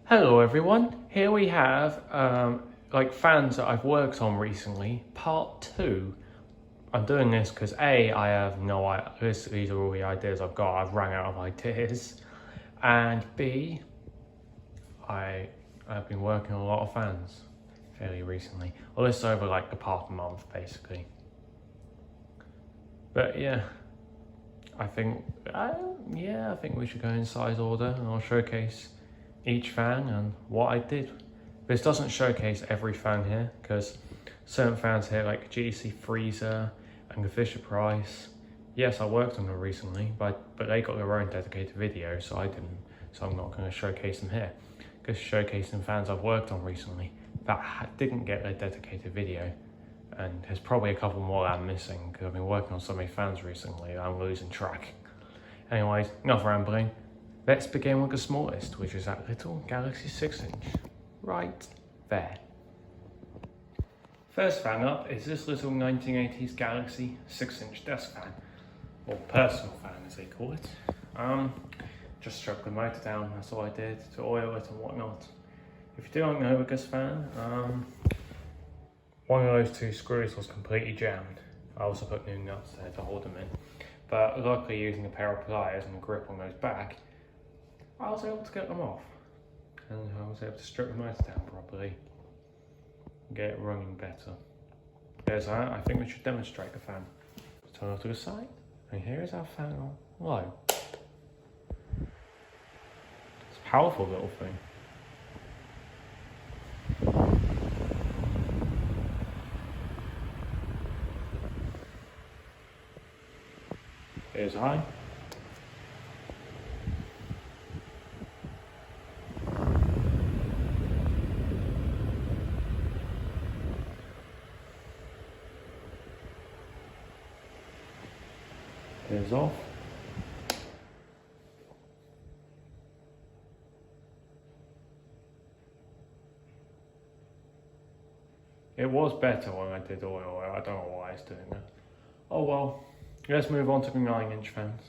Hello everyone, here we have fans that I've worked on recently, part 2. I'm doing this because A, I have no idea, these are all the ideas I've got, I've run out of ideas, and B, I've been working on a lot of fans fairly recently. Well, this is over like the past month basically. But yeah, I think we should go in size order and I'll showcase each fan and what I did. This doesn't showcase every fan here because certain fans here like GC Freezer and the Fisher Price, yes, I worked on them recently, but they got their own dedicated video, so I didn't, so I'm not going to showcase them here. Because showcasing fans I've worked on recently that didn't get a dedicated video, and there's probably a couple more that I'm missing because I've been working on so many fans recently that I'm losing track. Anyways, enough rambling. Let's begin with the smallest, which is that little Galaxy 6-inch, right there. First fan up is this little 1980s Galaxy 6-inch desk fan, or personal fan as they call it. Just struck the motor down, that's all I did, to oil it and whatnot. If you don't know with this fan, one of those two screws was completely jammed. I also put new nuts there to hold them in, but luckily using a pair of pliers and a grip on those back, I was able to get them off, and I was able to strip the motor down properly and get it running better. There's that. I think we should demonstrate the fan. Turn it to the side, and here is our fan on low. It's a powerful little thing. Here's high. Here's off. It was better when I did oil. I don't know why it's doing that. Oh well. Let's move on to the 9-inch fans.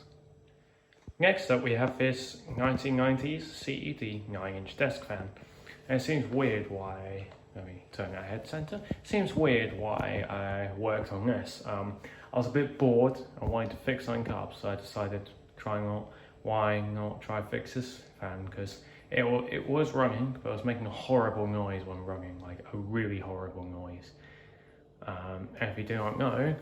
Next up we have this 1990s CED 9-inch desk fan. And it seems weird why, let me turn that head center. It seems weird why I worked on this. I was a bit bored and wanted to fix something up, so I decided why not try fix this fan, because it was running, but it was making a horrible noise when running, like a really horrible noise. And if you do not know,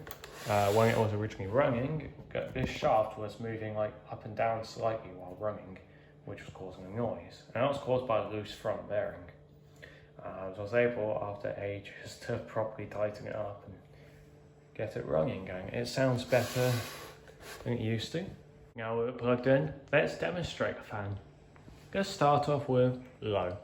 when it was originally running, this shaft was moving like up and down slightly while running, which was causing a noise. And that was caused by a loose front bearing. So I was able, after ages, to properly tighten it up and get it running again. It sounds better than it used to. Now we're plugged in, let's demonstrate the fan. Let's start off with low.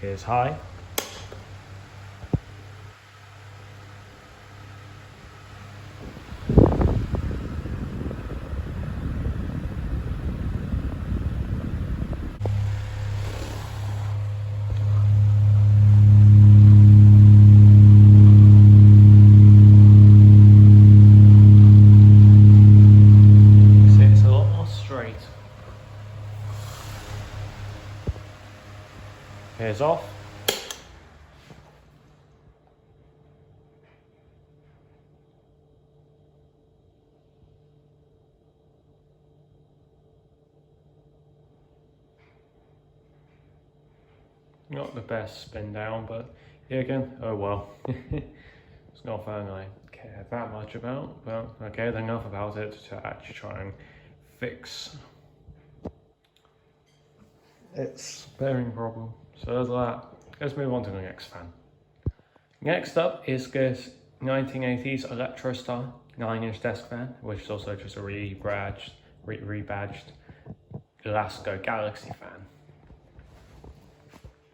Here's high. See, it's a lot more straight. Here's off. Not the best spin down, but yeah, again, oh well. It's not a fan I care that much about, but I cared enough about it to actually try and fix its bearing problem. So there's that. Let's move on to the next fan. Next up is this 1980s Electrostar 9-inch desk fan, which is also just a rebadged Lasco Galaxy fan.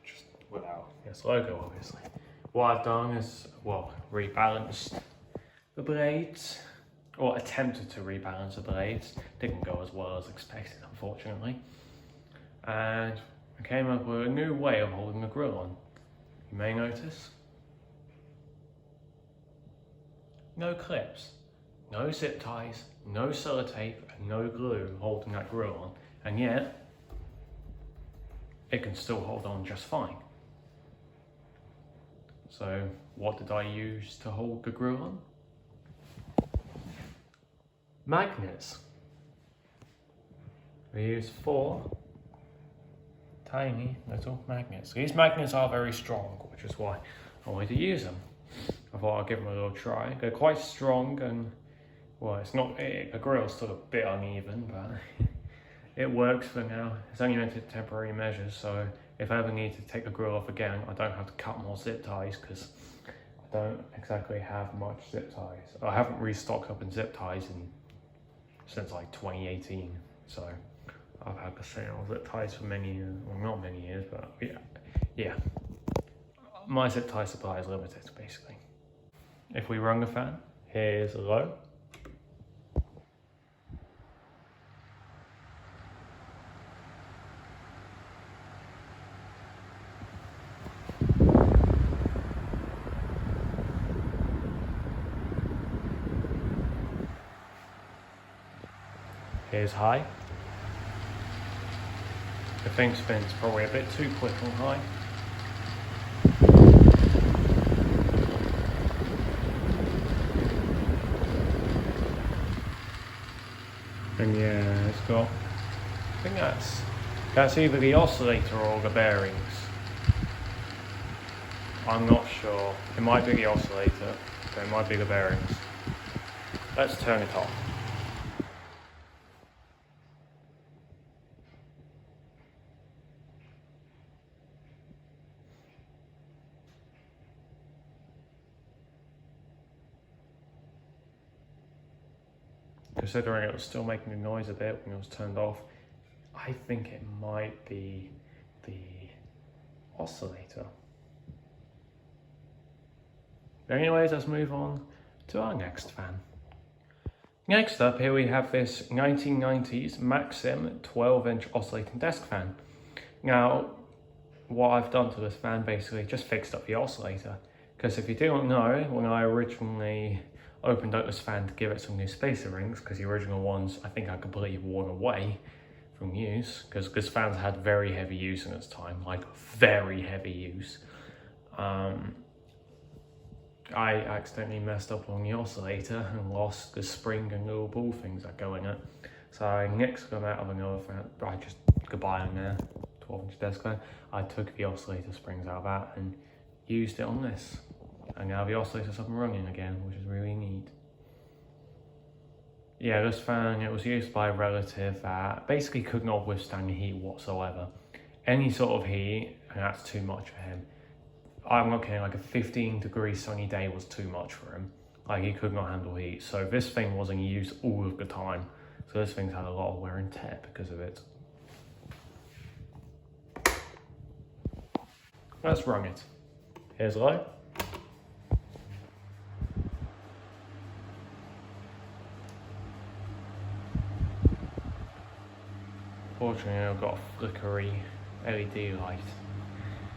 Just without its logo, obviously. What I've done is, well, rebalanced the blades, or attempted to rebalance the blades. Didn't go as well as expected, unfortunately. And I came up with a new way of holding the grill on. You may notice. No clips, no zip ties, no sellotape, and no glue holding that grill on. And yet, it can still hold on just fine. So, what did I use to hold the grill on? Magnets. We used 4 tiny little magnets. These magnets are very strong, which is why I wanted to use them. I thought I'd give them a little try. They're quite strong and, well, the grill's still a bit uneven, but it works for now. It's only meant to temporary measures, so if I ever need to take the grill off again, I don't have to cut more zip ties because I don't exactly have much zip ties. I haven't restocked up in zip ties since like 2018, so I've had the same zip ties for many years. Well, not many years, but yeah. My zip tie supply is limited, basically. If we run the fan, here's low. Here's high. The thing spins probably a bit too quick on high. And yeah, it's got, I think that's either the oscillator or the bearings. I'm not sure. It might be the oscillator, but it might be the bearings. Let's turn it off. Considering it was still making a noise a bit when it was turned off, I think it might be the oscillator. But anyways, let's move on to our next fan. Next up, here we have this 1990s Maxim 12-inch oscillating desk fan. Now, what I've done to this fan basically just fixed up the oscillator. Because if you don't know, when I originally opened up this fan to give it some new spacer rings, because the original ones I think I completely worn away from use, because this fan's had very heavy use in its time, like very heavy use. I accidentally messed up on the oscillator and lost the spring and little ball things that go in it. So I nixed them out of another fan. I just goodbye on there, 12-inch desk fan. I took the oscillator springs out of that and used it on this. And now the oscillator's up and running again, which is really neat. Yeah, this fan, it was used by a relative that basically could not withstand heat whatsoever. Any sort of heat, and that's too much for him. I'm not kidding, like a 15-degree sunny day was too much for him. Like, he could not handle heat. So this thing wasn't used all of the time. So this thing's had a lot of wear and tear because of it. Let's run it. Here's low. Fortunately, I've got a flickery LED light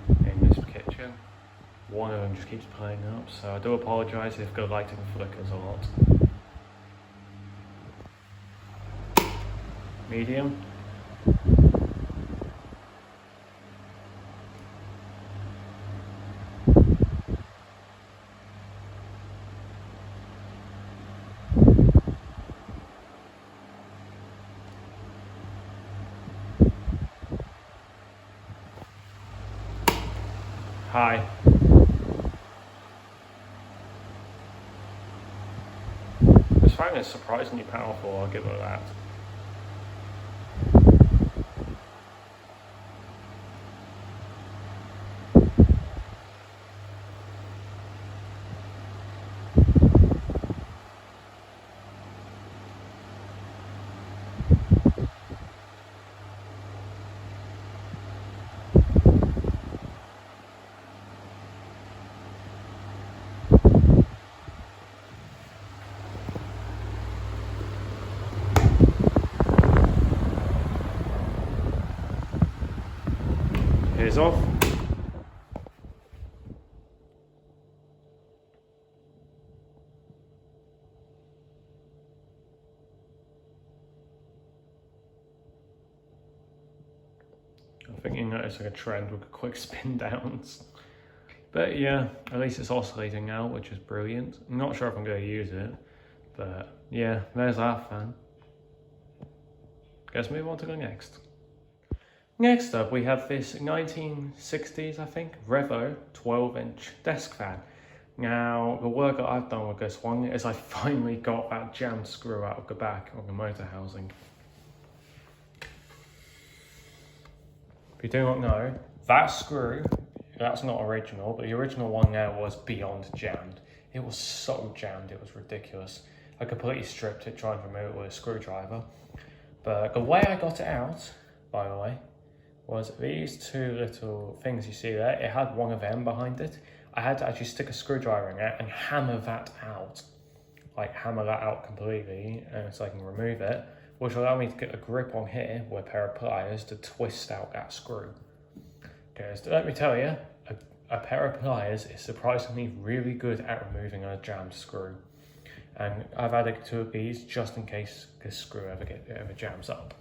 in this kitchen. One of them just keeps playing up, so I do apologise if the lighting flickers a lot. Medium. High. This fan is surprisingly powerful, I'll give it that. here's off. I think you notice like a trend with quick spin downs. But yeah, at least it's oscillating now, which is brilliant. I'm not sure if I'm going to use it, but yeah, there's that fan. Let's move on to the next. Next up, we have this 1960s, I think, Revo 12-inch desk fan. Now, the work that I've done with this one is I finally got that jammed screw out of the back of the motor housing. If you do not know, that screw, that's not original, but the original one there was beyond jammed. It was so jammed, it was ridiculous. I completely stripped it trying to remove it with a screwdriver. But the way I got it out, by the way, was these two little things you see there. It had one of them behind it. I had to actually stick a screwdriver in it and hammer that out. Like hammer that out completely so I can remove it, which will allow me to get a grip on here with a pair of pliers to twist out that screw. Because let me tell you, a pair of pliers is surprisingly really good at removing a jammed screw. And I've added two of these just in case this screw ever jams up.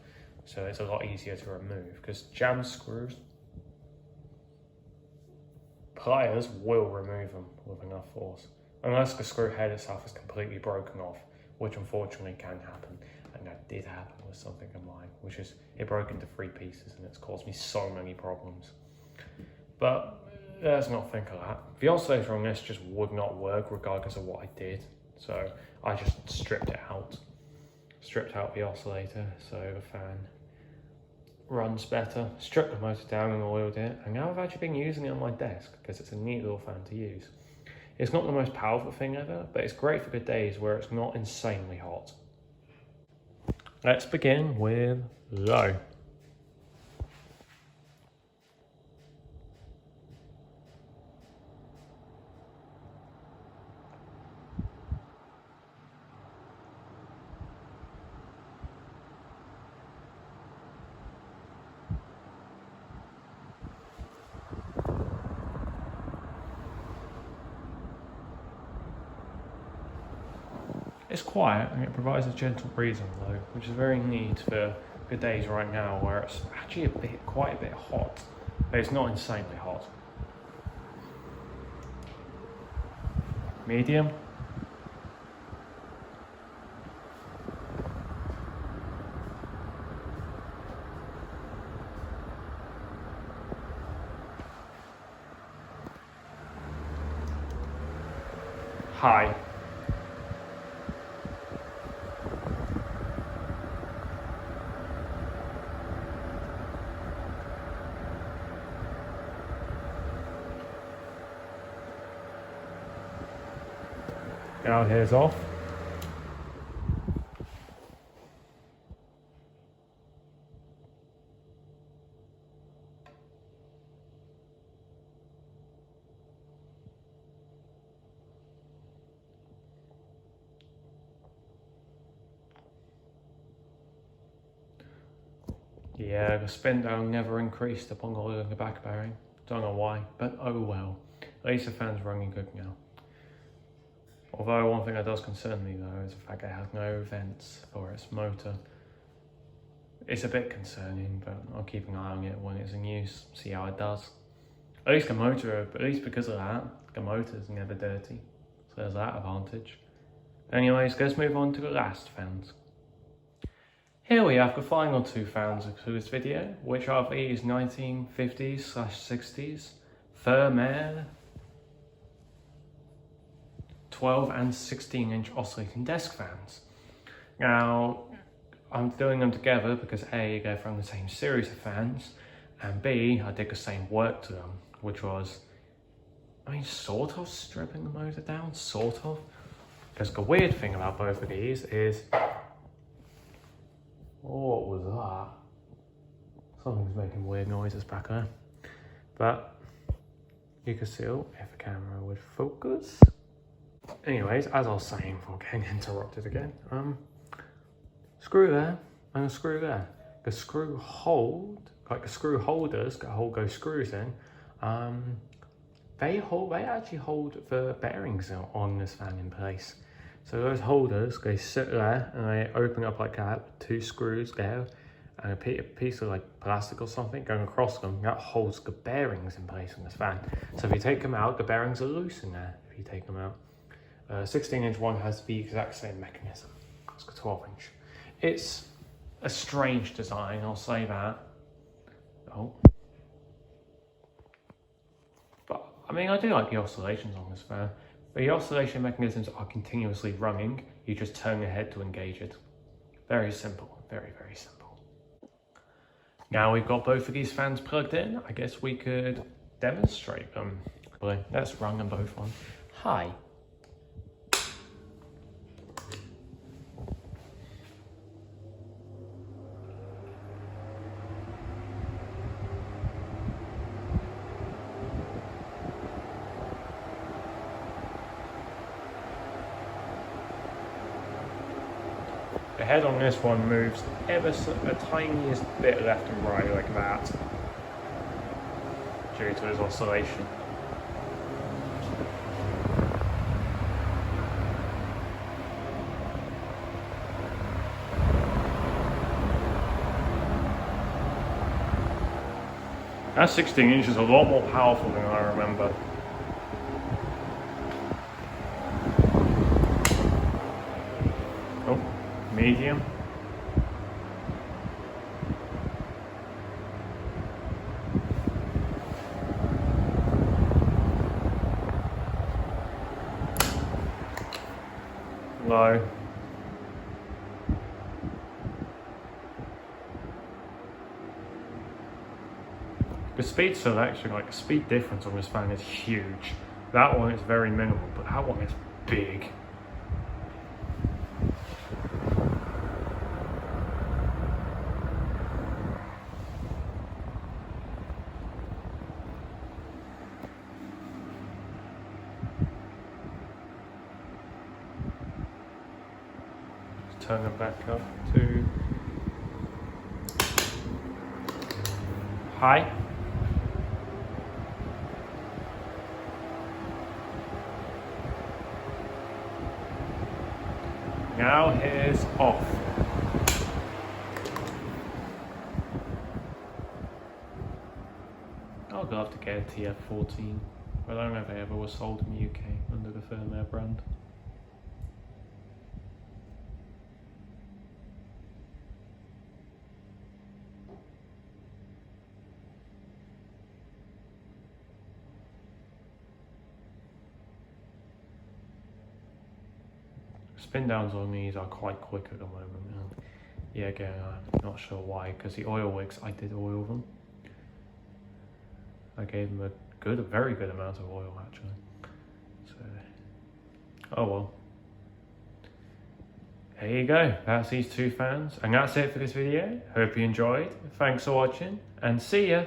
So it's a lot easier to remove because jammed screws, pliers will remove them with enough force. Unless the screw head itself is completely broken off, which unfortunately can happen. And that did happen with something of mine, which is it broke into 3 pieces and it's caused me so many problems. But let's not think of that. The oscillator on this just would not work regardless of what I did. So I just stripped it out. Stripped out the oscillator so the fan runs better. Stripped the motor down and oiled it. And now I've actually been using it on my desk because it's a neat little fan to use. It's not the most powerful thing ever, but it's great for good days where it's not insanely hot. Let's begin with low. It's quiet and it provides a gentle breeze on low, which is very neat for good days right now where it's actually quite a bit hot, but it's not insanely hot. Medium. High. Now here's off. Yeah, the spin down never increased upon oiling the back bearing. Don't know why, but oh well. At least the fan's running good now. Although one thing that does concern me though is the fact it has no vents for its motor. It's a bit concerning, but I'll keep an eye on it when it's in use, see how it does. At least because of that, the motor's never dirty. So there's that advantage. Anyways, let's move on to the last fans. Here we have the final 2 fans of this video, which are these 1950s/60s Thermair 12 and 16-inch oscillating desk fans. Now, I'm doing them together because A, they're from the same series of fans, and B, I did the same work to them, which was, sort of stripping the motor down, sort of. Because the weird thing about both of these is, what was that? Something's making weird noises back there. But you can see if the camera would focus. Anyways, as I was saying before getting interrupted again, screw there and a screw there. The screw hold like the screw holders, got go screws in, they actually hold the bearings on this fan in place. So those holders, they sit there and they open up like that, 2 screws there, and a piece of like plastic or something going across them, that holds the bearings in place on this fan. So if you take them out, the bearings are loose in there if you take them out. 16-inch one has the exact same mechanism. It's got 12-inch. It's a strange design, I'll say that. Oh. But, I mean, I do like the oscillations on this fan. The oscillation mechanisms are continuously running. You just turn your head to engage it. Very simple, very, very simple. Now we've got both of these fans plugged in, I guess we could demonstrate them. Let's run them both on high. The head on this one moves ever so the tiniest bit left and right like that, due to its oscillation. That 16-inch is a lot more powerful than I remember. Oh, medium. Low. The speed selection, like the speed difference on this fan is huge. That one is very minimal, but that one is big. Let's turn it back up to high. Now here's off. I'd love to get a TF14, but I don't know if they ever was sold in the UK under the Firmair brand. Spin downs on these are quite quick at the moment. Yeah, again, I'm not sure why, because the oil wicks, I did oil them. I gave them a very good amount of oil actually. So, oh well. There you go, that's these 2 fans. And that's it for this video. Hope you enjoyed. Thanks for watching, and see ya.